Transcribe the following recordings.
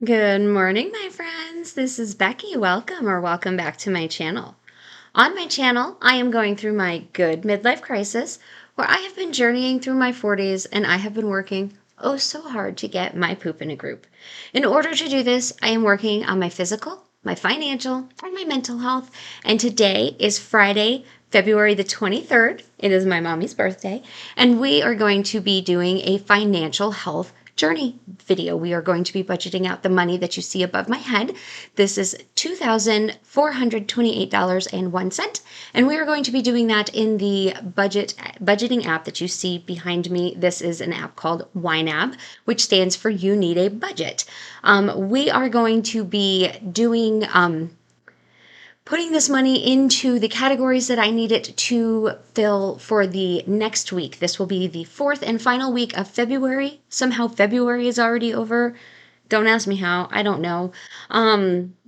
Good morning, my friends. This is Becky. Welcome back to my channel. On my channel, I am going through my good midlife crisis where I have been journeying through my 40s and I have been working oh so hard to get my poop in a group. In order to do this, I am working on my physical, my financial, and my mental health. And today is Friday, February the 23rd. It is my mommy's birthday, and we are going to be doing a financial health journey video. We are going to be budgeting out the money that you see above my head. This is $2,428.01, and we are going to be doing that in the budgeting app that you see behind me. This is an app called YNAB, which stands for You Need a Budget. We are going to be doing putting this money into the categories that I need it to fill for the next week. This will be the fourth and final week of February. Somehow February is already over. Don't ask me how. I don't know.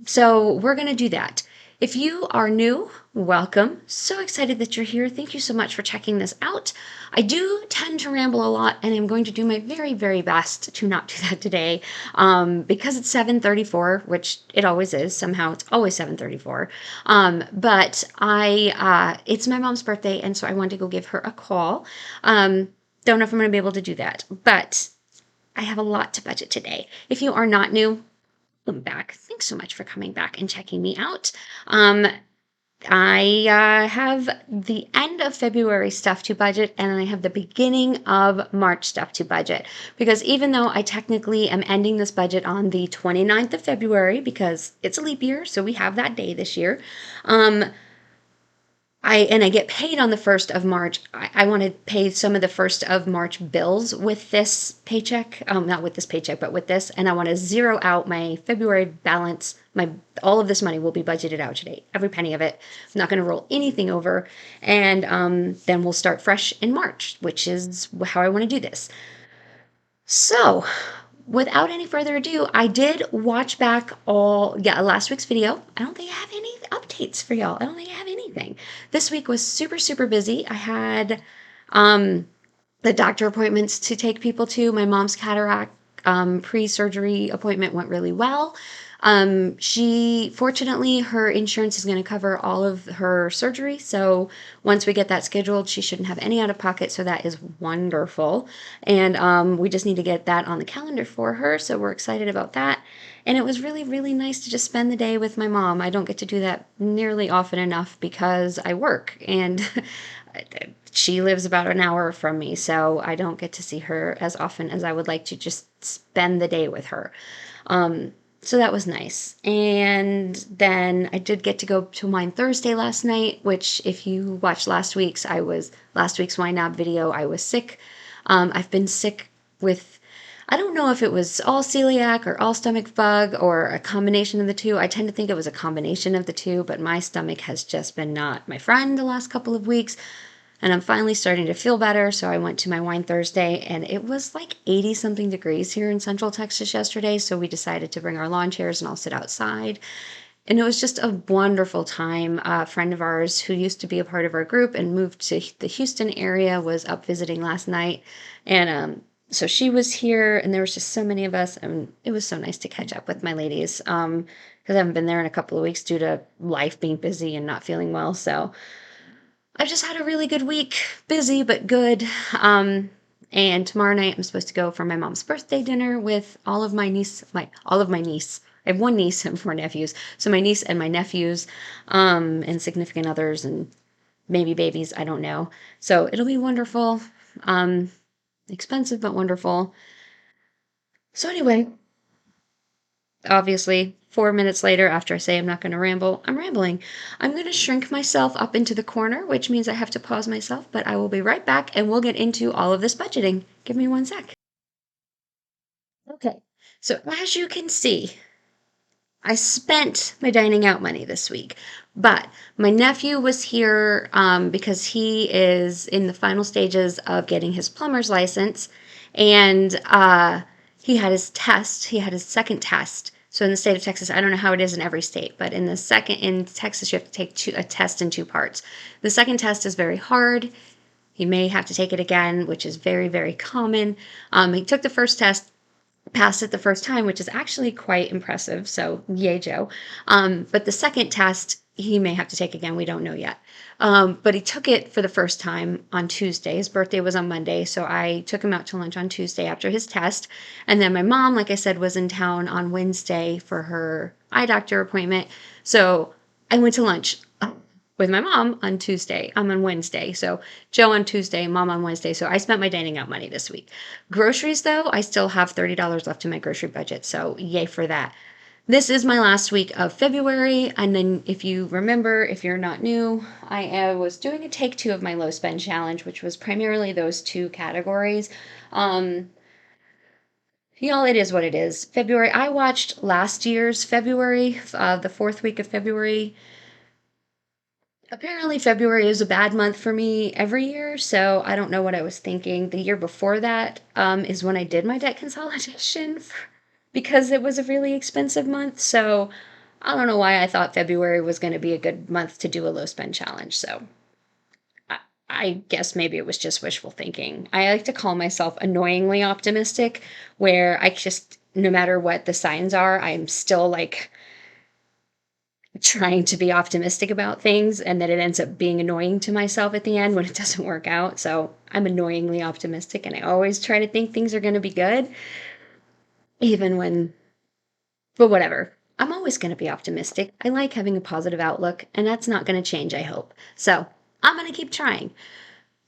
So we're going to do that. If you are new, welcome. So excited that you're here. Thank you so much for checking this out. I do tend to ramble a lot, and I'm going to do my very, very best to not do that today because it's 7:34, which it always is. Somehow it's always 7:34. But it's my mom's birthday, and so I wanted to go give her a call. Don't know if I'm going to be able to do that, but I have a lot to budget today. If you are not new, welcome back. Thanks so much for coming back and checking me out. I have the end of February stuff to budget, and I have the beginning of March stuff to budget. Because even though I technically am ending this budget on the 29th of February, because it's a leap year, so we have that day this year, I get paid on the 1st of March. I want to pay some of the 1st of March bills with this paycheck. Not with this paycheck, but with this. And I want to zero out my February balance. All of this money will be budgeted out today. Every penny of it. I'm not going to roll anything over. And then we'll start fresh in March, which is how I want to do this. So, without any further ado, I did watch back last week's video. I don't think I have any updates for y'all. I don't think I have anything. This week was super, super busy. I had the doctor appointments to take people to. My mom's cataract pre-surgery appointment went really well. Fortunately, her insurance is going to cover all of her surgery. So once we get that scheduled, she shouldn't have any out of pocket. So that is wonderful. And we just need to get that on the calendar for her. So we're excited about that. And it was really, really nice to just spend the day with my mom. I don't get to do that nearly often enough because I work and she lives about an hour from me. So I don't get to see her as often as I would like to just spend the day with her. So that was nice. And then I did get to go to Wine Thursday last night, which if you watched last week's YNAB video, I was sick. I've been sick with, I don't know if it was all celiac or all stomach bug or a combination of the two. I tend to think it was a combination of the two, but my stomach has just been not my friend the last couple of weeks. And I'm finally starting to feel better. So I went to my Wine Thursday, and it was like 80 something degrees here in Central Texas yesterday. So we decided to bring our lawn chairs and I'll sit outside. And it was just a wonderful time. A friend of ours who used to be a part of our group and moved to the Houston area was up visiting last night. And so she was here, and there was just so many of us. And it was so nice to catch up with my ladies because I haven't been there in a couple of weeks due to life being busy and not feeling well. So I've just had a really good week, busy but good. And tomorrow night I'm supposed to go for my mom's birthday dinner with all of my niece. I have one niece and four nephews. So my niece and my nephews, and significant others and maybe babies. I don't know. So it'll be wonderful. Expensive but wonderful. So anyway, obviously 4 minutes later, after I say I'm not going to ramble, I'm rambling. I'm going to shrink myself up into the corner, which means I have to pause myself, but I will be right back and we'll get into all of this budgeting. Give me one sec. Okay, so as you can see, I spent my dining out money this week, but my nephew was here because he is in the final stages of getting his plumber's license, and he had his test. He had his second test. So in the state of Texas, I don't know how it is in every state, but in Texas, you have to take a test in two parts. The second test is very hard. He may have to take it again, which is very, very common. He took the first test. passed it the first time, which is actually quite impressive. So yay, Joe. But the second test he may have to take again. We don't know yet. But he took it for the first time on Tuesday. His birthday was on Monday, so I took him out to lunch on Tuesday after his test. And then my mom, like I said, was in town on Wednesday for her eye doctor appointment. So I went to lunch with my mom on Tuesday. I'm on Wednesday. So Joe on Tuesday, mom on Wednesday. So I spent my dining out money this week. Groceries, though, I still have $30 left in my grocery budget. So yay for that. This is my last week of February. And then if you remember, if you're not new, I was doing a take two of my low spend challenge, which was primarily those two categories. Um, Y'all, it is what it is. February, I watched last year's February, the fourth week of February. Apparently, February is a bad month for me every year, so I don't know what I was thinking. The year before that is when I did my debt consolidation because it was a really expensive month. So I don't know why I thought February was going to be a good month to do a low spend challenge. So I, I guess maybe it was just wishful thinking. I like to call myself annoyingly optimistic, where I just, no matter what the signs are, I'm still like trying to be optimistic about things, and that it ends up being annoying to myself at the end when it doesn't work out. So I'm annoyingly optimistic, and I always try to think things are going to be good, even when, but whatever. I'm always going to be optimistic. I like having a positive outlook, and that's not going to change, I hope. So I'm going to keep trying.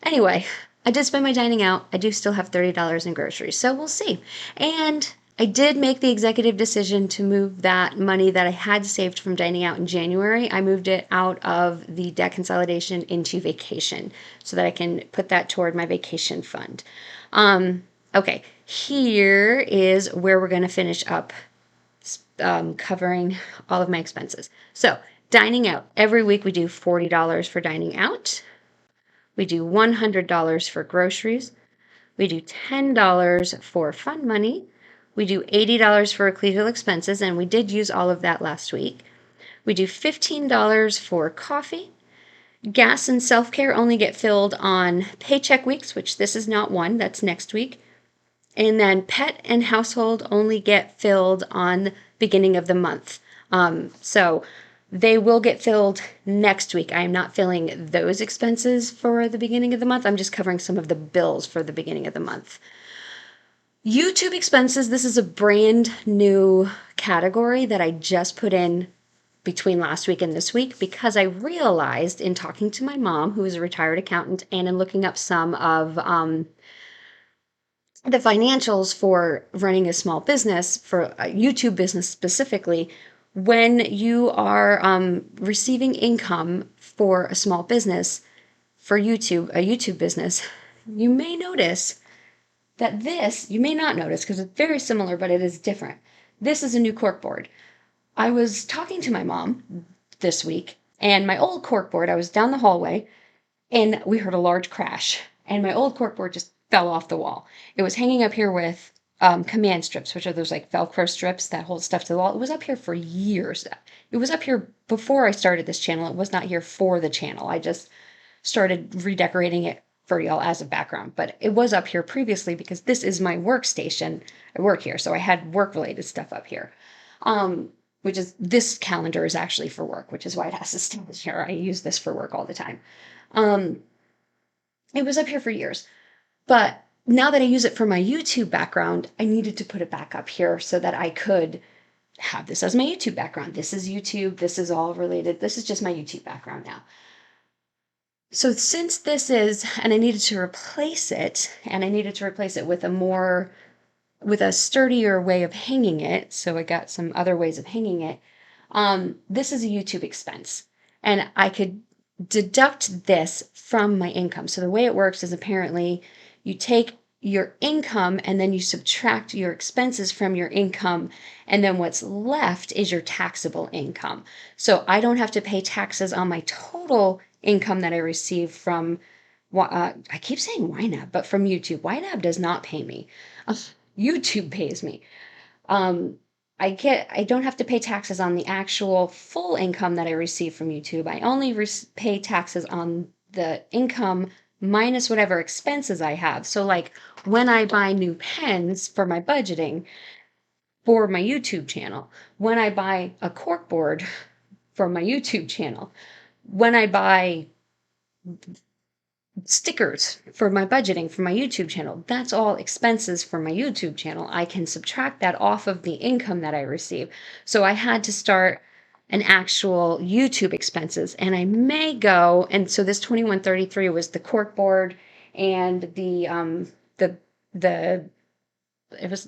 Anyway, I did spend my dining out. I do still have $30 in groceries, so we'll see. And I did make the executive decision to move that money that I had saved from dining out in January. I moved it out of the debt consolidation into vacation so that I can put that toward my vacation fund. Okay, here is where we're going to finish up covering all of my expenses. So, dining out. Every week we do $40 for dining out. We do $100 for groceries. We do $10 for fund money. We do $80 for ecclesial expenses, and we did use all of that last week. We do $15 for coffee. Gas and self-care only get filled on paycheck weeks, which this is not one, that's next week. And then pet and household only get filled on the beginning of the month. So they will get filled next week. I am not filling those expenses for the beginning of the month. I'm just covering some of the bills for the beginning of the month. YouTube expenses, this is a brand new category that I just put in between last week and this week because I realized in talking to my mom, who is a retired accountant, and in looking up some of the financials for running a small business, for a YouTube business specifically, when you are receiving income for a small business, for YouTube, a YouTube business, you may notice that this, you may not notice because it's very similar, but it is different. This is a new corkboard. I was talking to my mom this week, and my old corkboard, I was down the hallway, and we heard a large crash, and my old corkboard just fell off the wall. It was hanging up here with command strips, which are those like Velcro strips that hold stuff to the wall. It was up here for years. It was up here before I started this channel. It was not here for the channel. I just started redecorating it for y'all as a background, but it was up here previously because this is my workstation. I work here, so I had work-related stuff up here. Which is, this calendar is actually for work, which is why it has to stay here. I use this for work all the time. It was up here for years, but now that I use it for my YouTube background, I needed to put it back up here so that I could have this as my YouTube background. This is YouTube. This is all related. This is just my YouTube background now. So since this is, and I needed to replace it, and I needed to replace it with a sturdier way of hanging it, so I got some other ways of hanging it. This is a YouTube expense, and I could deduct this from my income. So the way it works is apparently you take your income and then you subtract your expenses from your income, and then what's left is your taxable income. So I don't have to pay taxes on my total income that I receive from, I keep saying YNAB, but from YouTube. YNAB does not pay me. YouTube pays me. I don't have to pay taxes on the actual full income that I receive from YouTube. I only pay taxes on the income minus whatever expenses I have. So like when I buy new pens for my budgeting, for my YouTube channel, when I buy a cork board for my YouTube channel, when I buy stickers for my budgeting for my YouTube channel, that's all expenses for my YouTube channel. I can subtract that off of the income that I receive. So I had to start an actual YouTube expenses, and I may go, and so this 2133 was the cork board and the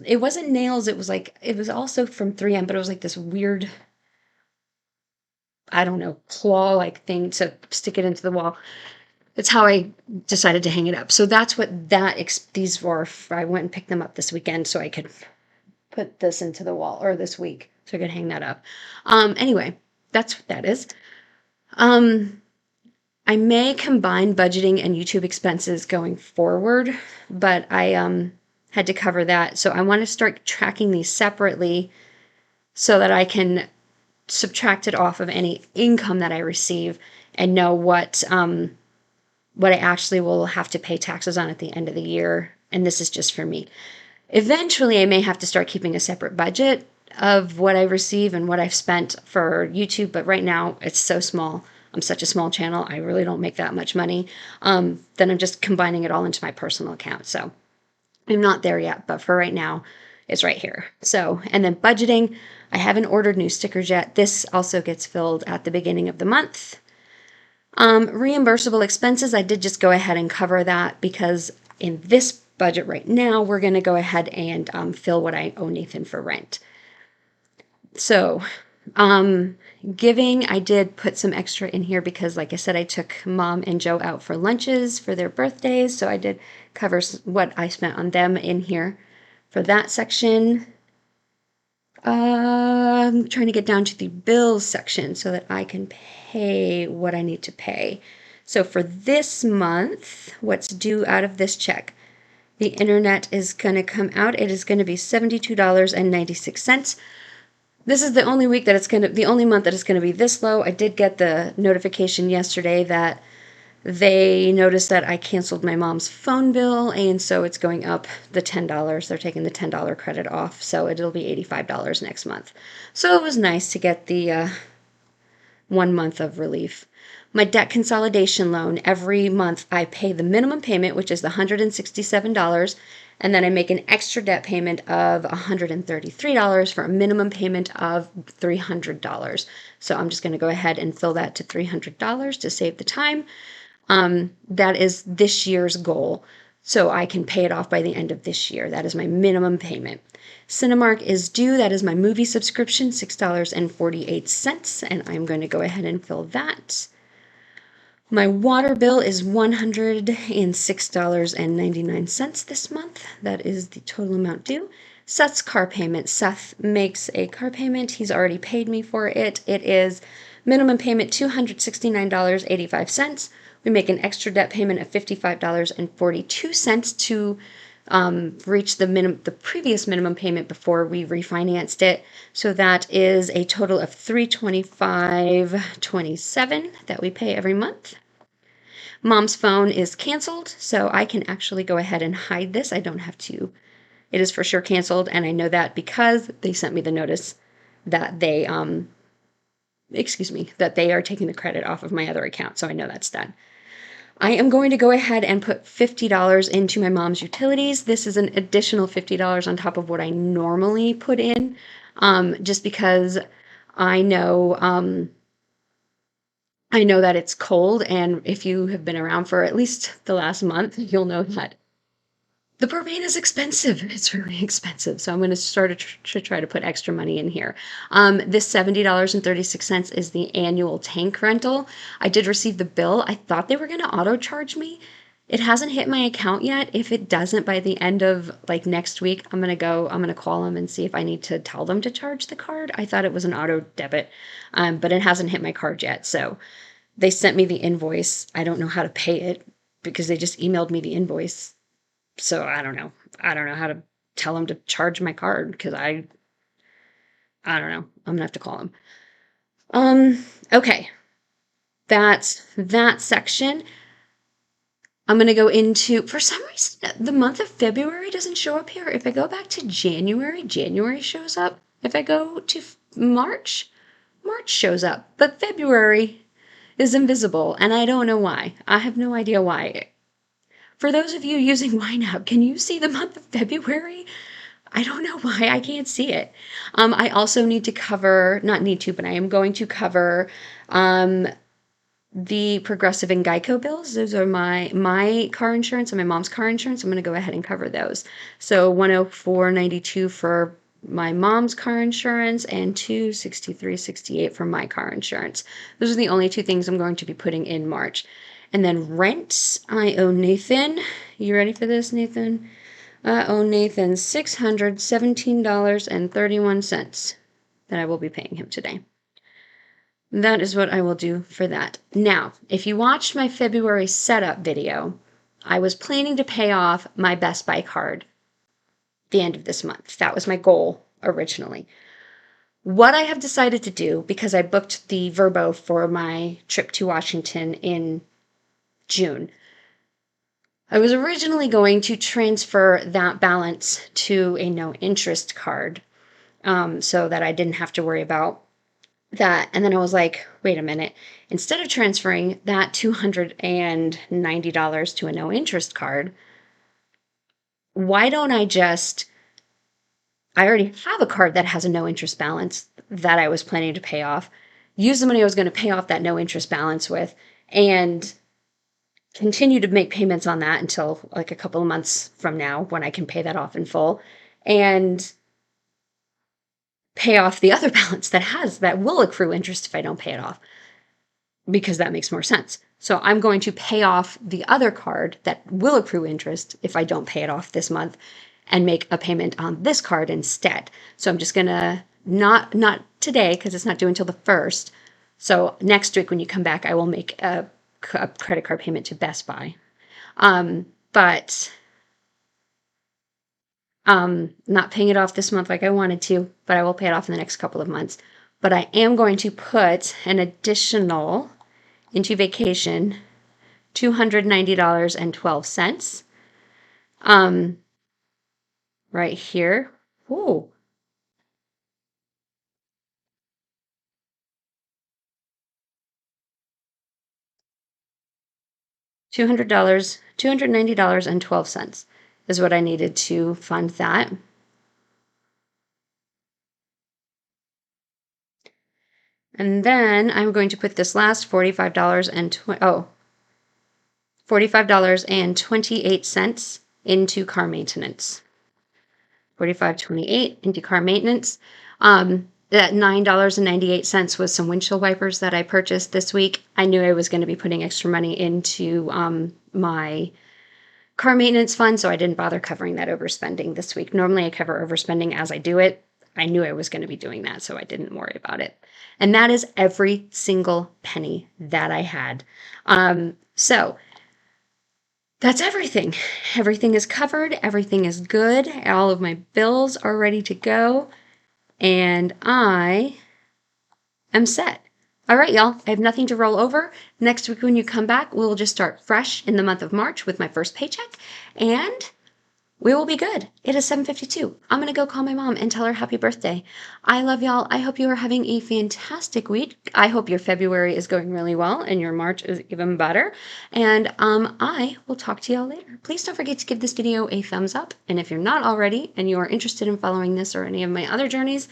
it wasn't nails, it was like it was also from 3M, but it was like this weird, I don't know, claw like thing to stick it into the wall. That's how I decided to hang it up. So that's what these were. I went and picked them up this weekend so I could put this into the wall, or this week so I could hang that up. Anyway, that's what that is. I may combine budgeting and YouTube expenses going forward, but I had to cover that. So I want to start tracking these separately so that I can subtract it off of any income that I receive and know what I actually will have to pay taxes on at the end of the year. And this is just for me. Eventually, I may have to start keeping a separate budget of what I receive and what I've spent for YouTube, but right now it's so small. I'm such a small channel. I really don't make that much money. Then I'm just combining it all into my personal account. So I'm not there yet, but for right now, it's right here. So, and then budgeting, I haven't ordered new stickers yet. This also gets filled at the beginning of the month. Reimbursable expenses, I did just go ahead and cover that because in this budget right now, we're going to go ahead and fill what I owe Nathan for rent. So, giving, I did put some extra in here because, like I said, I took Mom and Joe out for lunches for their birthdays. So I did cover what I spent on them in here for that section. I'm trying to get down to the bills section so that I can pay what I need to pay. So for this month, what's due out of this check? The internet is going to come out. It is going to be $72.96. This is the only week that the only month that it's going to be this low. I did get the notification yesterday that they noticed that I canceled my mom's phone bill, and so it's going up the $10. They're taking the $10 credit off, so it'll be $85 next month. So it was nice to get the 1 month of relief. My debt consolidation loan, every month I pay the minimum payment, which is the $167, and then I make an extra debt payment of $133 for a minimum payment of $300. So I'm just going to go ahead and fill that to $300 to save the time. That is this year's goal. So I can pay it off by the end of this year. That is my minimum payment. Cinemark is due. That is my movie subscription, $6.48. And I'm going to go ahead and fill that. My water bill is $106.99 this month. That is the total amount due. Seth's car payment. Seth makes a car payment. He's already paid me for it. It is minimum payment $269.85. We make an extra debt payment of $55.42 to reach the previous minimum payment before we refinanced it. So that is a total of $325.27 that we pay every month. Mom's phone is canceled, so I can actually go ahead and hide this. I don't have to. It is for sure canceled, and I know that because they sent me the notice that they that they are taking the credit off of my other account, so I know that's done. I am going to go ahead and put $50 into my mom's utilities. This is an additional $50 on top of what I normally put in, just because I know that it's cold, and if you have been around for at least the last month, you'll know that the propane is expensive. It's really expensive. So I'm going to start to try to put extra money in here. This $70.36 is the annual tank rental. I did receive the bill. I thought they were going to auto charge me. It hasn't hit my account yet. If it doesn't by the end of like next week, I'm going to call them and see if I need to tell them to charge the card. I thought it was an auto debit, but it hasn't hit my card yet. So they sent me the invoice. I don't know how to pay it because they just emailed me the invoice. So I don't know. I don't know how to tell them to charge my card because I don't know. I'm gonna have to call them. Okay. That's that section. I'm going to go into, for some reason, the month of February doesn't show up here. If I go back to January, January shows up. If I go to March, March shows up. But February is invisible, and I don't know why. I have no idea why. For those of you using YNAB, can you see the month of February? I don't know why I can't see it. I also need to cover, not need to, but I am going to cover the Progressive and Geico bills. Those are my car insurance and my mom's car insurance. I'm going to go ahead and cover those. So 104.92 for my mom's car insurance and 263.68 for my car insurance. Those are the only two things I'm going to be putting in March. And then rent, I owe Nathan. You ready for this, Nathan? I owe Nathan $617.31 that I will be paying him today. That is what I will do for that. Now, if you watched my February setup video, I was planning to pay off my Best Buy card the end of this month. That was my goal originally. What I have decided to do, because I booked the Vrbo for my trip to Washington in June, I was originally going to transfer that balance to a no interest card so that I didn't have to worry about that. And then I was like, wait a minute, instead of transferring that $290 to a no interest card, why don't I already have a card that has a no interest balance that I was planning to pay off, use the money I was going to pay off that no interest balance with, and continue to make payments on that until like a couple of months from now when I can pay that off in full, and pay off the other balance that will accrue interest if I don't pay it off, because that makes more sense. So I'm going to pay off the other card that will accrue interest if I don't pay it off this month and make a payment on this card instead. So I'm just going to not today because it's not due until the 1st. So next week when you come back, I will make a credit card payment to Best Buy. But not paying it off this month like I wanted to, but I will pay it off in the next couple of months. But I am going to put an additional into vacation $290.12 right here. Ooh, $290.12 is what I needed to fund that. And then I'm going to put this last $45.28 into car maintenance. $45.28 into car maintenance. That $9.98 was some windshield wipers that I purchased this week. I knew I was going to be putting extra money into my car maintenance fund, so I didn't bother covering that overspending this week. Normally I cover overspending as I do it. I knew I was going to be doing that, so I didn't worry about it. And that is every single penny that I had. So that's everything. Everything is covered. Everything is good. All of my bills are ready to go. And I am set. All right, y'all. I have nothing to roll over. Next week when you come back, we'll just start fresh in the month of March with my first paycheck. And we will be good. It is 7:52. I'm going to go call my mom and tell her happy birthday. I love y'all. I hope you are having a fantastic week. I hope your February is going really well and your March is even better. And I will talk to y'all later. Please don't forget to give this video a thumbs up. And if you're not already and you are interested in following this or any of my other journeys,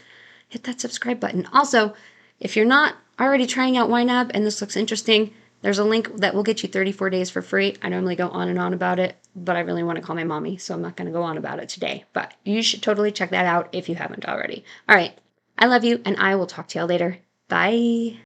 hit that subscribe button. Also, if you're not already trying out YNAB and this looks interesting, there's a link that will get you 34 days for free. I normally go on and on about it, but I really want to call my mommy, so I'm not going to go on about it today. But you should totally check that out if you haven't already. All right. I love you, and I will talk to y'all later. Bye.